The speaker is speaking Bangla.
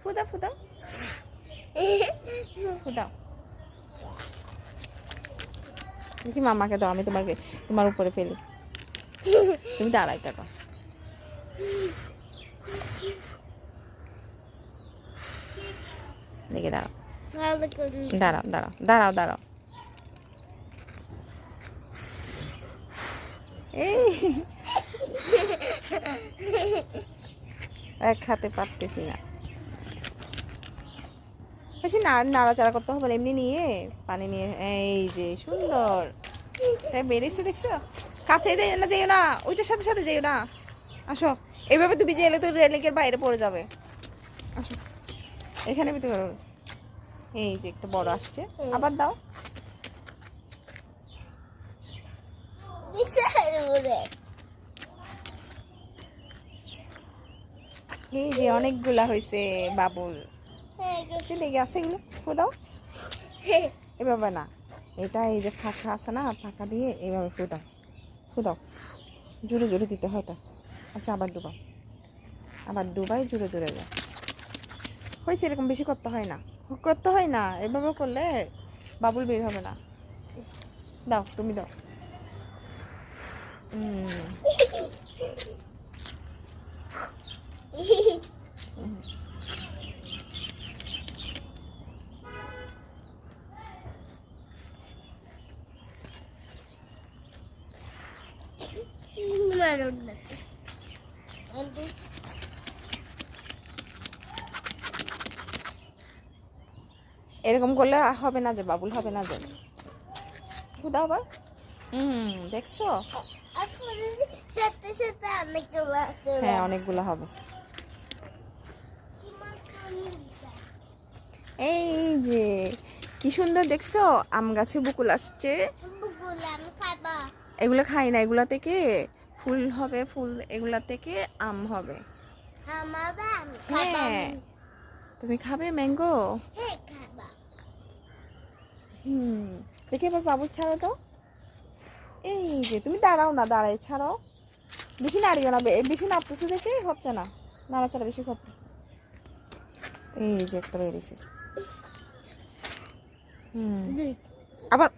ফুদাও ফুদাও ফুদাও দেখি মামাকে দাও, আমি তোমার উপরে ফেলি, তুমি দাঁড়াই থাকো। দেখে দাঁড়াও দাঁড়াও দাঁড়াও দাঁড়াও দাঁড়াও। এই এক হাতে পারতেছি না, বেশি নাড়াচাড়া করতে হবে, এমনি নিয়ে পানি নিয়ে। এই যে সুন্দর তাই বেরিয়েছে, দেখছো? কাছে না যেও না, ওইটার সাথে সাথে যেও না। আসো, এইভাবে তুমি গেলে তো রেলিংয়ের বাইরে পড়ে যাবে। আসো এখানে ভিতরে করো। এই যে একটা বড় আসছে, আবার দাও। এই যে অনেকগুলা হয়েছে বাবুল, লেগে আছে এগুলো, ফুদাও। এভাবে না, এটা এই যে ফাঁকা আছে না, ফাঁকা দিয়ে এইভাবে ফুদাও ফুদাও, জোরে জোরে দিতে হয় তো। আচ্ছা আবার ডুবাও, আবার ডুবাই জোরে জোরে যায়। হয়েছে, এরকম বেশি করতে হয় না, এভাবে করলে বাবুল বের হবে না। দাও তুমি দাও। এরকম করলে হবে না যে, বাবুল হবে না যে। খুদা আবার দেখছো? হ্যাঁ অনেকগুলো হবে। এই যে কি সুন্দর দেখছো, আম গাছে বকুল আসছে। এগুলো খাই না, এগুলা থেকে ফুল হবে, ফুল এগুলা থেকে আম হবে। হ্যাঁ তুমি খাবে ম্যাঙ্গো? দেখি এবার বাবুল ছাড়ো তো। এই যে তুমি দাঁড়াও না, দাঁড়াই ছাড়ো, বেশি নাড়িও না, বেশি নাড়তেছে দেখে হচ্ছে না, নাড়াচাড়া বেশি করতে। এই যে একটা বেরিয়েছে। আবার